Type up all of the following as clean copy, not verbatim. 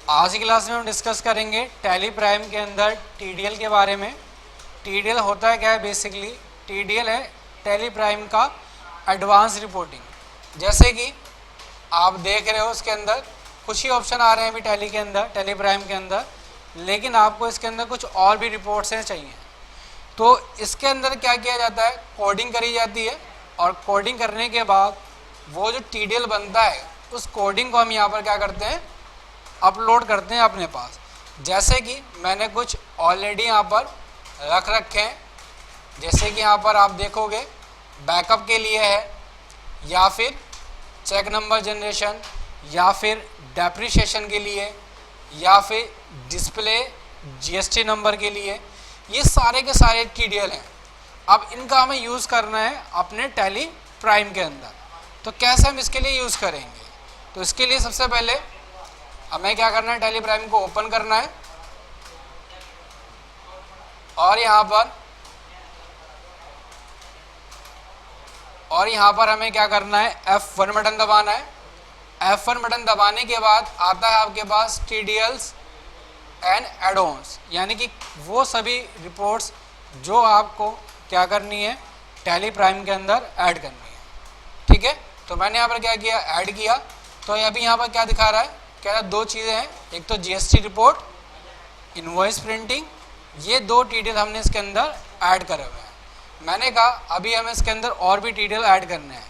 आज की क्लास में हम डिस्कस करेंगे टैली प्राइम के अंदर टीडीएल के बारे में। टीडीएल होता है क्या है? बेसिकली टीडीएल है टैली प्राइम का एडवांस रिपोर्टिंग। जैसे कि आप देख रहे हो उसके अंदर कुछ ही ऑप्शन आ रहे हैं अभी टैली के अंदर, टैली प्राइम के अंदर, लेकिन आपको इसके अंदर कुछ और भी रिपोर्ट्स हैं चाहिए। तो इसके अंदर क्या किया जाता है, कोडिंग करी जाती है और कोडिंग करने के बाद वो जो टीडीएल बनता है उस कोडिंग को हम यहाँ पर क्या करते हैं, अपलोड करते हैं अपने पास। जैसे कि मैंने कुछ ऑलरेडी यहाँ पर रख रखे हैं, जैसे कि यहाँ पर आप देखोगे बैकअप के लिए है, या फिर चेक नंबर जनरेशन, या फिर डेप्रिसिएशन के लिए, या फिर डिस्प्ले जीएसटी नंबर के लिए। ये सारे के सारे टीडीएल हैं। अब इनका हमें यूज़ करना है अपने टैली प्राइम के अंदर। तो कैसे हम इसके लिए यूज़ करेंगे? तो इसके लिए सबसे पहले हमें क्या करना है, टैली प्राइम को ओपन करना है और यहाँ पर हमें क्या करना है, F1 बटन दबाना है। F1 बटन दबाने के बाद आता है आपके पास टीडीएल्स एंड एड-ऑन्स, यानी कि वो सभी रिपोर्ट्स जो आपको क्या करनी है, टैली प्राइम के अंदर ऐड करनी है। ठीक है, तो मैंने यहाँ पर क्या किया, ऐड किया। तो अभी यहाँ पर क्या दिखा रहा है, कह रहा है दो चीज़ें हैं, एक तो जीएसटी रिपोर्ट, इनवॉइस प्रिंटिंग, ये दो टीडीएल हमने इसके अंदर ऐड करे हुए हैं। मैंने कहा अभी हमें इसके अंदर और भी टीडीएल ऐड करने हैं।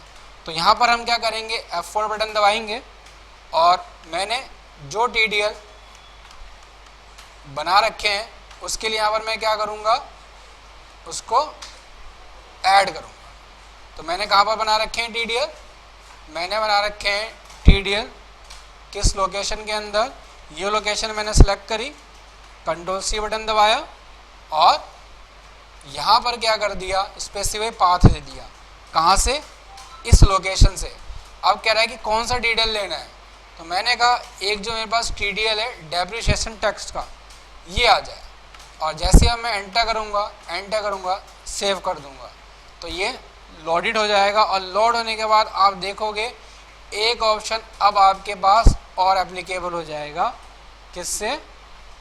तो यहाँ पर हम क्या करेंगे, F4 बटन दबाएंगे और मैंने जो टीडीएल बना रखे हैं उसके लिए यहाँ पर मैं क्या करूँगा, उसको ऐड करूँगा। तो मैंने कहाँ पर बना रखे हैं टीडीएल, मैंने बना रखे हैं टीडीएल किस लोकेशन के अंदर, ये लोकेशन मैंने सेलेक्ट करी, Ctrl+C बटन दबाया और यहाँ पर क्या कर दिया, स्पेसिफाई पाथ दे दिया। कहाँ से, इस लोकेशन से। अब कह रहा है कि कौन सा टीडीएल लेना है, तो मैंने कहा एक जो मेरे पास टीडीएल है डेप्रिसिएशन टेक्स्ट का, ये आ जाए। और जैसे अब मैं एंटर करूँगा, सेव कर दूँगा, तो ये लोडेड हो जाएगा। और लोड होने के बाद आप देखोगे एक ऑप्शन अब आपके पास और एप्लीकेबल हो जाएगा, किससे,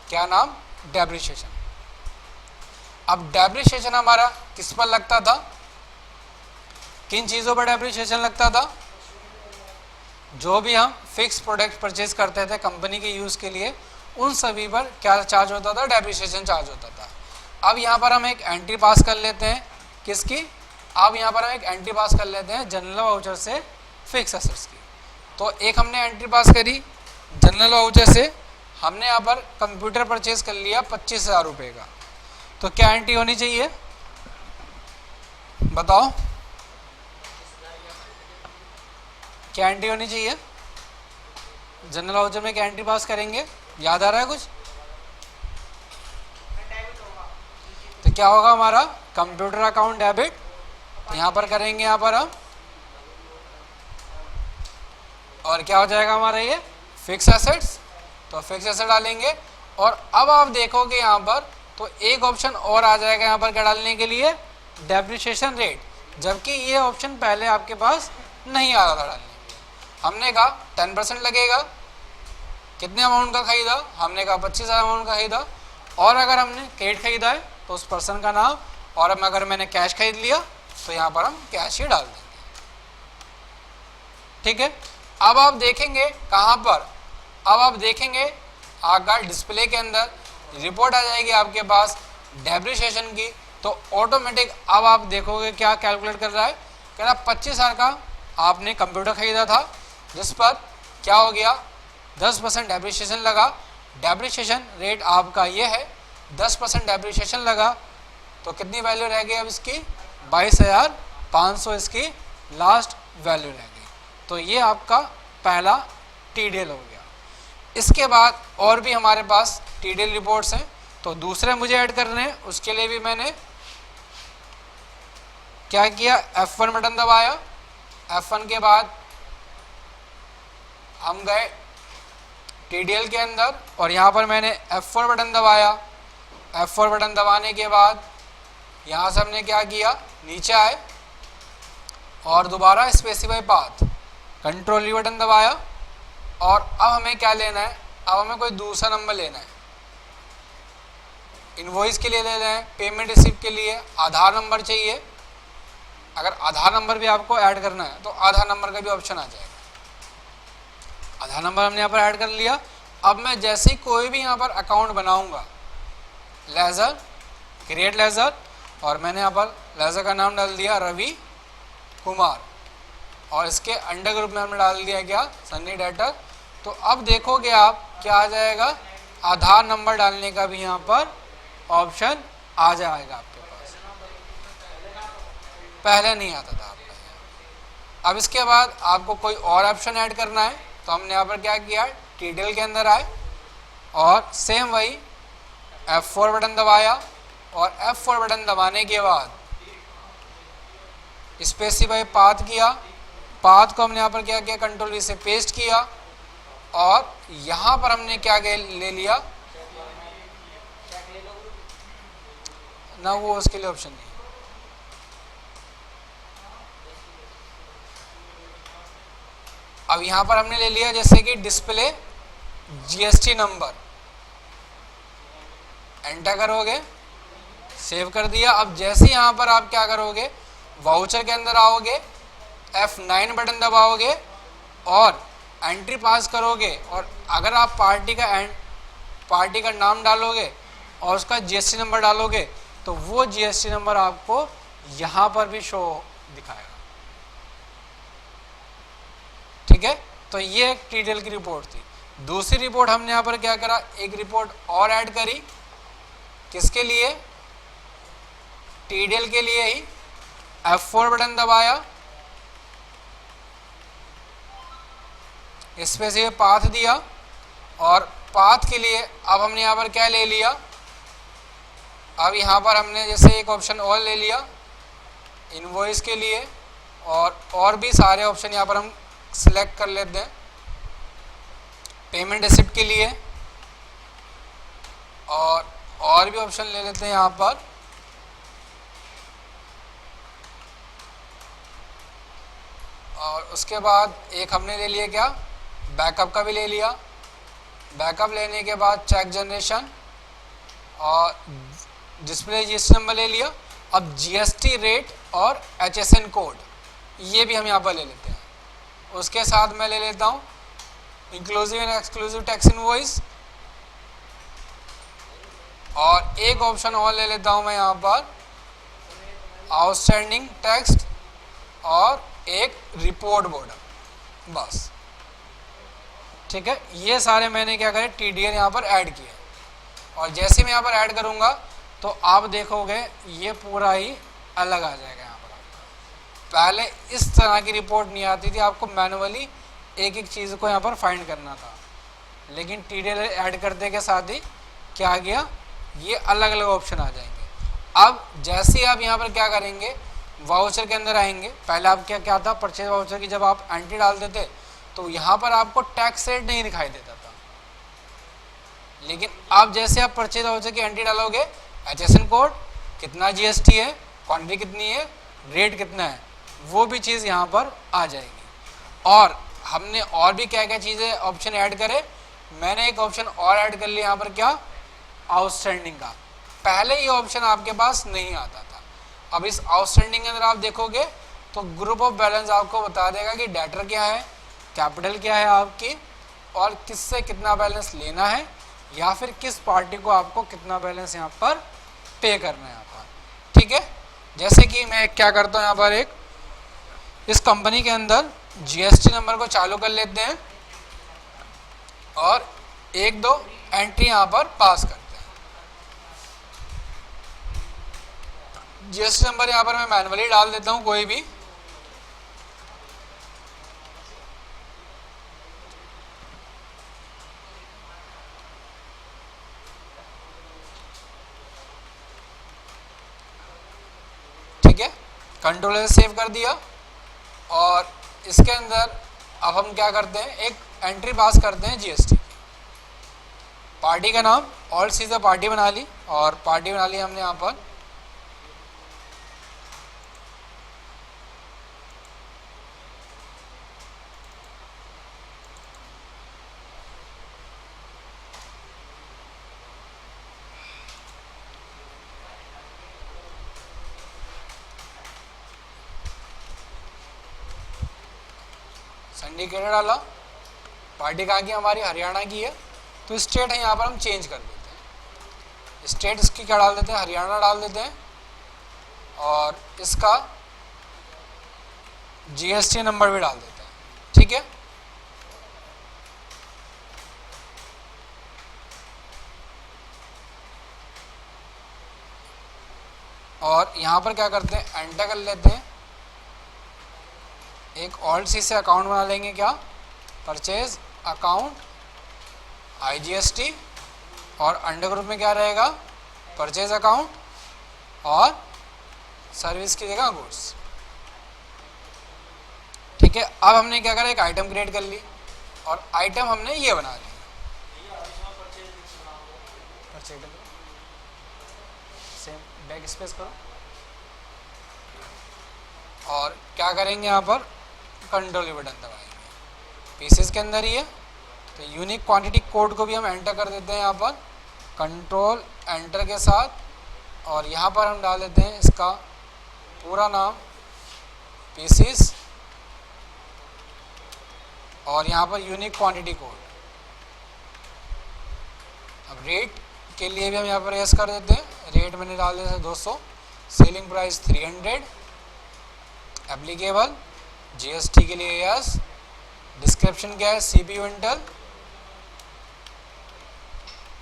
क्या नाम, डेप्रिसिएशन। अब डेप्रिसिएशन हमारा किस पर लगता था, किन चीज़ों पर डेप्रिसिएशन लगता था, जो भी हम फिक्स प्रोडक्ट परचेज करते थे कंपनी के यूज़ के लिए, उन सभी पर क्या चार्ज होता था, डेप्रिसिएशन चार्ज होता था। अब यहाँ पर हम एक एंट्री पास कर लेते हैं, किसकी, अब यहाँ पर हम एक एंट्री पास कर लेते हैं जनरल वाउचर से फिक्स एसेट्स की। तो एक हमने एंट्री पास करी जनरल वाउचर से, हमने यहाँ पर कंप्यूटर परचेज कर लिया 25,000 रुपये का। तो क्या एंट्री होनी चाहिए, बताओ, क्या एंट्री होनी चाहिए? जनरल वाउचर में क्या एंट्री पास करेंगे, याद आ रहा है कुछ? तो क्या होगा हमारा, कंप्यूटर अकाउंट डेबिट, यहाँ पर करेंगे, यहाँ पर हम, और क्या हो जाएगा हमारा ये फिक्स एसेट्स। तो फिक्स एसेट डालेंगे और अब आप देखोगे यहाँ पर तो एक ऑप्शन और आ जाएगा यहाँ पर क्या डालने के लिए, डेप्रिसिएशन रेट, जबकि ये ऑप्शन पहले आपके पास नहीं आ रहा था डालने के लिए। हमने कहा 10% लगेगा, कितने अमाउंट का खरीदा, हमने कहा 25,000 अमाउंट का खरीदा, और अगर हमने क्रेडिट खरीदा है तो उस पर्सन का नाम, और अब अगर मैंने कैश खरीद लिया तो यहाँ पर हम कैश ही डाल देंगे। ठीक है, अब आप देखेंगे कहाँ पर, अब आप देखेंगे आगे डिस्प्ले के अंदर रिपोर्ट आ जाएगी आपके पास डेप्रिसिएशन की। तो ऑटोमेटिक अब आप देखोगे क्या कैलकुलेट कर रहा है, कह रहा 25,000 का आपने कंप्यूटर खरीदा था, जिस पर क्या हो गया, 10% डेप्रिसिएशन लगा। डेप्रिसिएशन रेट आपका ये है, 10% डेप्रिसिएशन लगा, तो कितनी वैल्यू रह गई अब इसकी, 22,500 इसकी लास्ट वैल्यू रह गई। तो ये आपका पहला टीडीएल हो गया। इसके बाद और भी हमारे पास टीडीएल रिपोर्ट्स हैं, तो दूसरे मुझे ऐड करने हैं, उसके लिए भी मैंने क्या किया, F1 बटन दबाया। F1 के बाद हम गए टीडीएल के अंदर और यहाँ पर मैंने F4 बटन दबाया। F4 बटन दबाने के बाद यहाँ से हमने क्या किया, नीचे आए और दोबारा स्पेसिफाई पाथ, Ctrl+V बटन दबाया और अब हमें क्या लेना है, अब हमें कोई दूसरा नंबर लेना है, इनवॉइस के लिए ले रहे हैं, पेमेंट रिसिप्ट के लिए आधार नंबर चाहिए। अगर आधार नंबर भी आपको ऐड करना है तो आधार नंबर का भी ऑप्शन आ जाएगा। आधार नंबर हमने यहाँ पर ऐड कर लिया। अब मैं जैसे ही कोई भी यहाँ पर अकाउंट बनाऊंगा, लेजर, क्रिएट लेजर, और मैंने यहाँ पर लेजर का नाम डाल दिया रवि कुमार, और इसके अंडर ग्रुप में हमने डाल दिया क्या, सन्नी डेटर। तो अब देखोगे आप क्या आ जाएगा, आधार नंबर डालने का भी यहाँ पर ऑप्शन आ जाएगा आपके पास, पहले नहीं आता था आपका। अब इसके बाद आपको कोई और ऑप्शन ऐड करना है, तो हमने यहाँ पर क्या किया, टीडीएल के अंदर आए और सेम वही F4 बटन दबाया, और F4 बटन दबाने के बाद स्पेसिफाई पाथ किया। पाथ को हमने यहाँ पर क्या किया, कंट्रोल V से पेस्ट किया, और यहाँ पर हमने क्या ले लिया ना, वो उसके लिए ऑप्शन नहीं। अब यहाँ पर हमने ले लिया जैसे कि डिस्प्ले जीएसटी नंबर, एंटर करोगे, सेव कर दिया। अब जैसे ही यहाँ पर आप क्या करोगे, वाउचर के अंदर आओगे, F9 बटन दबाओगे और एंट्री पास करोगे, और अगर आप पार्टी का नाम डालोगे और उसका जीएसटी नंबर डालोगे तो वो जीएसटी नंबर आपको यहाँ पर भी शो दिखाएगा। ठीक है, तो ये एक टीडीएल की रिपोर्ट थी। दूसरी रिपोर्ट हमने यहाँ पर क्या करा, एक रिपोर्ट और ऐड करी, किसके लिए, टीडीएल के लिए ही। F4 बटन दबाया, इसमें से पाथ दिया, और पाथ के लिए अब हमने यहाँ पर क्या ले लिया, अब यहाँ पर हमने जैसे एक ऑप्शन और ले लिया इनवॉइस के लिए, और भी सारे ऑप्शन यहाँ पर हम सिलेक्ट कर लेते हैं, पेमेंट रिसिप्ट के लिए, और भी ऑप्शन ले लेते हैं यहाँ पर। और उसके बाद एक हमने ले लिया क्या, बैकअप का भी ले लिया। बैकअप लेने के बाद चेक जनरेशन और डिस्प्ले जीएसटी नंबर ले लिया। अब जीएसटी रेट और HSN कोड ये भी हम यहाँ पर ले लेते हैं। उसके साथ मैं ले लेता हूँ inclusive and exclusive tax invoice, और एक ऑप्शन और ले लेता हूँ मैं यहाँ पर आउटस्टैंडिंग टैक्स और एक रिपोर्ट बॉर्डर, बस। ठीक है, ये सारे मैंने क्या करे, टीडीएल यहाँ पर ऐड किए, और जैसे मैं यहाँ पर ऐड करूँगा तो आप देखोगे ये पूरा ही अलग आ जाएगा। यहाँ पर आपका पहले इस तरह की रिपोर्ट नहीं आती थी, आपको मैनुअली एक एक चीज़ को यहाँ पर फाइंड करना था, लेकिन टीडीएल ऐड करने के साथ ही क्या आ गया, ये अलग अलग ऑप्शन आ जाएंगे। अब जैसे आप यहाँ पर क्या करेंगे, वाउचर के अंदर आएंगे। पहले आप क्या था, परचेज वाउचर की जब आप एंट्री डालते थे तो यहाँ पर आपको टैक्स रेट नहीं दिखाई देता था, लेकिन अब जैसे आप परचेज वाउचर की एंट्री डालोगे, HSN कोड कितना, जीएसटी है, क्वांटिटी कितनी है, रेट कितना है, वो भी चीज़ यहाँ पर आ जाएगी। और हमने और भी क्या क्या चीज़ें ऑप्शन ऐड करे, मैंने एक ऑप्शन और ऐड कर लिया यहाँ पर, क्या, आउटस्टैंडिंग का। पहले ये ऑप्शन आपके पास नहीं आता था। अब इस आउटस्टैंडिंग के अंदर आप देखोगे तो ग्रुप ऑफ बैलेंस आपको बता देगा कि डेटर क्या है, कैपिटल क्या है आपकी, और किससे कितना बैलेंस लेना है, या फिर किस पार्टी को आपको कितना बैलेंस यहाँ पर पे करना है यहाँ पर। ठीक है, जैसे कि मैं क्या करता हूँ, यहाँ पर एक इस कंपनी के अंदर जीएसटी नंबर को चालू कर लेते हैं और एक दो एंट्री यहाँ पर पास करते हैं। जीएसटी नंबर यहाँ पर मैं मैनुअली डाल देता हूँ कोई भी, ठीक है, कंट्रोल से सेव कर दिया। और इसके अंदर अब हम क्या करते हैं, एक एंट्री पास करते हैं जीएसटी, पार्टी का नाम, ऑल सीधा पार्टी बना ली, और पार्टी बना ली हमने यहाँ पर, इंडिकेटर डाला, पार्टी कहाँ की हमारी, हरियाणा की है, तो स्टेट है यहाँ पर हम चेंज कर देते हैं। स्टेट इसकी क्या डाल देते हैं, हरियाणा डाल देते हैं, और इसका जीएसटी नंबर भी डाल देते हैं। ठीक है, और यहाँ पर क्या करते हैं, एंटर कर लेते हैं, एक ऑल्ट सी से अकाउंट बना लेंगे, क्या, परचेज अकाउंट आईजीएसटी, और अंडर ग्रुप में क्या रहेगा, परचेज अकाउंट, और सर्विस की जगह गुड्स। ठीक है, अब हमने क्या करा, एक आइटम क्रिएट कर ली, और आइटम हमने ये बना ली, सेम बैक स्पेस करो, और क्या करेंगे यहाँ पर, कंट्रोल बटन दबाएंगे, पीसेस के अंदर ही है, तो यूनिक क्वांटिटी कोड को भी हम एंटर कर देते हैं यहाँ पर कंट्रोल एंटर के साथ, और यहाँ पर हम डाल देते हैं इसका पूरा नाम पीसेस, और यहाँ पर यूनिक क्वांटिटी कोड। अब रेट के लिए भी हम यहाँ पर यस कर देते हैं, रेट मैंने डाल दिया 200, सेलिंग प्राइस 300, एप्लीकेबल जीएसटी के लिए यस, डिस्क्रिप्शन क्या है, सीपीयू इंटेल,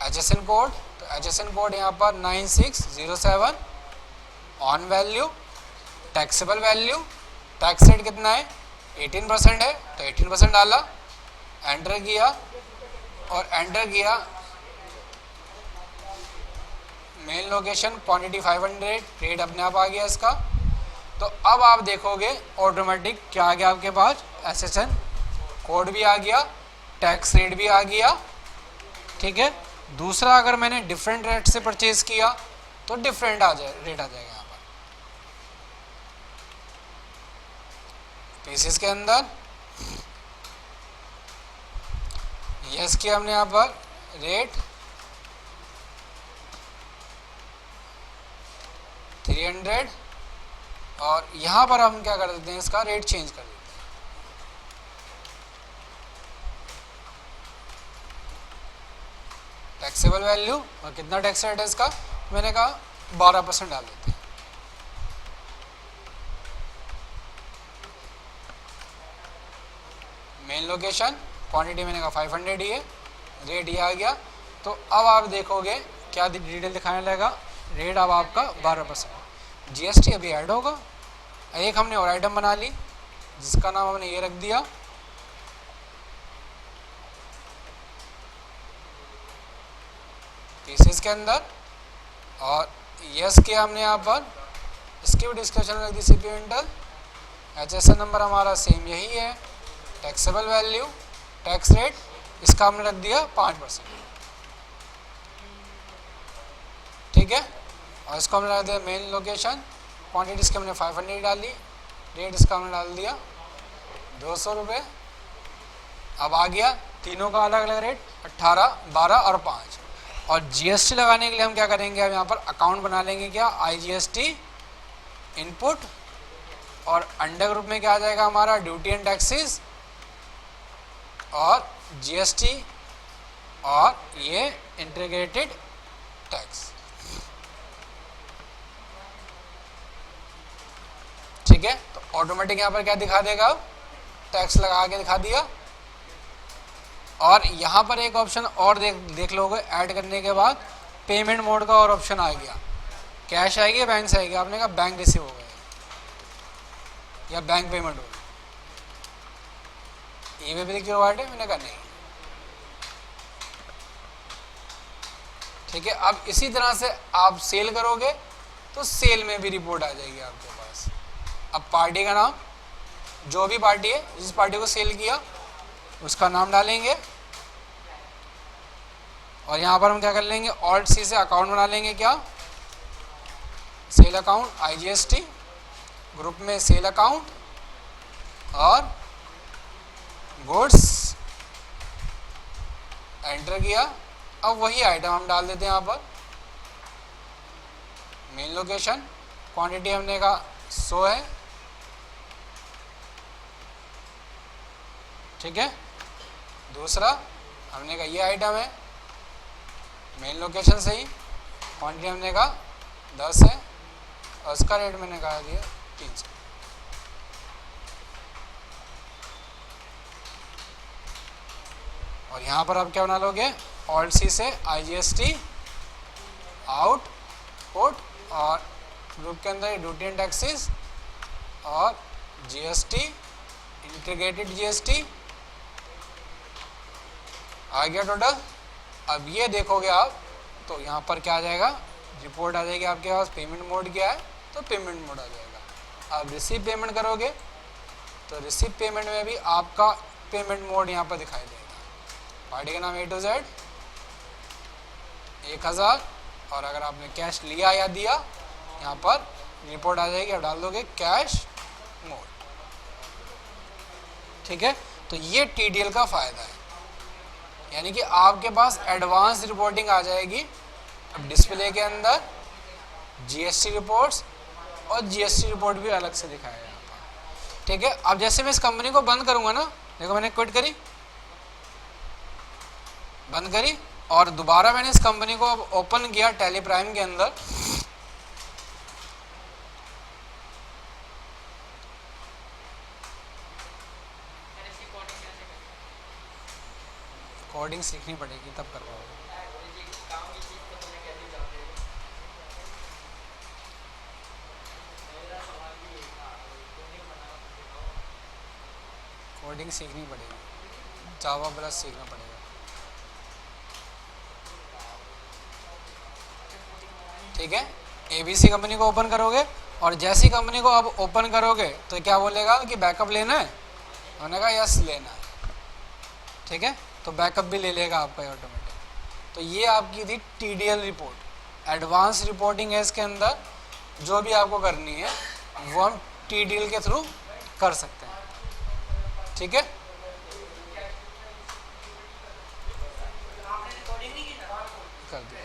एचएसएन कोड, तो एचएसएन कोड यहाँ पर 9607, on value, taxable value, tax rate कितना है 18% है, तो 18% डाला, एंटर किया, और एंटर किया मेल लोकेशन, क्वांटिटी 500, रेट अपने आप आ गया इसका। तो अब आप देखोगे ऑटोमेटिक क्या आ गया आपके पास, एसएसएन कोड भी आ गया, टैक्स रेट भी आ गया। ठीक है, दूसरा अगर मैंने डिफरेंट रेट से परचेज किया तो डिफरेंट रेट आ जाएगा यहाँ पर, पीसेस के अंदर यस किया हमने यहाँ पर, रेट 300, और यहाँ पर हम क्या कर देते हैं, इसका रेट चेंज कर देते हैं, टैक्सेबल वैल्यू, और कितना टैक्स रेट है इसका, मैंने कहा 12% डाल देते हैं। मेन लोकेशन, क्वांटिटी मैंने कहा 500 ही है, रेट ये आ गया। तो अब आप देखोगे क्या डिटेल दिखाने लगेगा, रेट अब आपका 12%, जीएसटी अभी ऐड होगा। एक हमने और आइटम बना ली जिसका नाम हमने ये रख दिया, पीसेस के अंदर, और यस किया हमने यहाँ पर, इसकी भी डिस्क्रिप्शन रख दी सीपीयू इंटेल, एचएसएन नंबर हमारा सेम यही है, टैक्सेबल वैल्यू, टैक्स रेट इसका हमने रख दिया 5%। ठीक है, और इसको हमने रख दिया मेन लोकेशन, क्वान्टिटी इसके हमने 500 डाली, रेट इसका हमने डाल दिया 200 रुपये। अब आ गया तीनों का अलग अलग रेट 18, 12 और 5। और जीएसटी लगाने के लिए हम क्या करेंगे, अब यहाँ पर अकाउंट बना लेंगे, क्या, आईजीएसटी इनपुट, और अंडर ग्रुप में क्या आ जाएगा हमारा, ड्यूटी एंड टैक्सेस, और जीएसटी, और ये इंटीग्रेटेड टैक्स। ठीक है, तो ऑटोमेटिक यहाँ पर क्या दिखा देगा, टैक्स लगा के दिखा दिया। और यहाँ पर एक ऑप्शन और देख लोगे, ऐड करने के बाद पेमेंट मोड का और ऑप्शन आ गया, कैश आएगी या बैंक से आएगी, आपने कहा बैंक रिसीव हो गया या बैंक पेमेंट होगी, ये भी क्यों वाट है, मैंने कहा नहीं। ठीक है, अब इसी तरह से आप सेल करोगे तो सेल में भी रिपोर्ट आ जाएगी आपके पास। अब पार्टी का नाम, जो भी पार्टी है, जिस पार्टी को सेल किया उसका नाम डालेंगे, और यहाँ पर हम क्या कर लेंगे, ऑल्ट सी से अकाउंट बना लेंगे, क्या, सेल अकाउंट आईजीएसटी, ग्रुप में सेल अकाउंट और गुड्स, एंटर किया। अब वही आइटम हम डाल देते हैं यहाँ पर, मेन लोकेशन, क्वांटिटी हमने कहा 100 है, ठीक है। दूसरा हमने कहा ये आइटम है, मेन लोकेशन से ही, क्वांटिटी हमने कहा 10 है और उसका रेट मैंने कहा दिया 300। और यहाँ पर आप क्या बना लोगे, ऑल्ट सी से IGST आउट पुट और ग्रुप के अंदर ड्यूटी एंड टैक्सेस और GST इंटीग्रेटेड GST आ गया टोटल। अब ये देखोगे आप तो यहाँ पर क्या आ जाएगा, रिपोर्ट आ जाएगी आपके पास, पेमेंट मोड क्या है तो पेमेंट मोड आ जाएगा। आप रिसीव पेमेंट करोगे तो रिसीव पेमेंट में भी आपका पेमेंट मोड यहाँ पर दिखाई देगा। पार्टी का नाम A to Z 1000 और अगर आपने कैश लिया या दिया यहाँ पर रिपोर्ट आ जाएगी, आप डाल दोगे कैश मोड। ठीक है, तो ये TDL का फायदा है, यानी कि आपके पास एडवांस रिपोर्टिंग आ जाएगी। अब डिस्प्ले के अंदर GST रिपोर्ट्स और GST रिपोर्ट भी अलग से दिखाया यहाँ पर। ठीक है, अब जैसे मैं इस कंपनी को बंद करूंगा ना, देखो मैंने क्विट करी, बंद करी और दोबारा मैंने इस कंपनी को अब ओपन किया टैली प्राइम के अंदर, कोडिंग सीखनी पड़ेगी तब कर पाओगे। कोडिंग सीखनी पड़ेगी, जावा प्लस सीखना पड़ेगा। ठीक है, ABC कंपनी को ओपन करोगे और जैसी कंपनी को अब ओपन करोगे तो क्या बोलेगा कि बैकअप लेना है, मैंने कहा यस लेना है। ठीक है, तो बैकअप भी ले लेगा आपका ऑटोमेटिक। तो ये आपकी थी TDL रिपोर्ट, एडवांस रिपोर्टिंग है इसके अंदर। जो भी आपको करनी है वो हम TDL के थ्रू कर सकते हैं। ठीक है, कर दिया।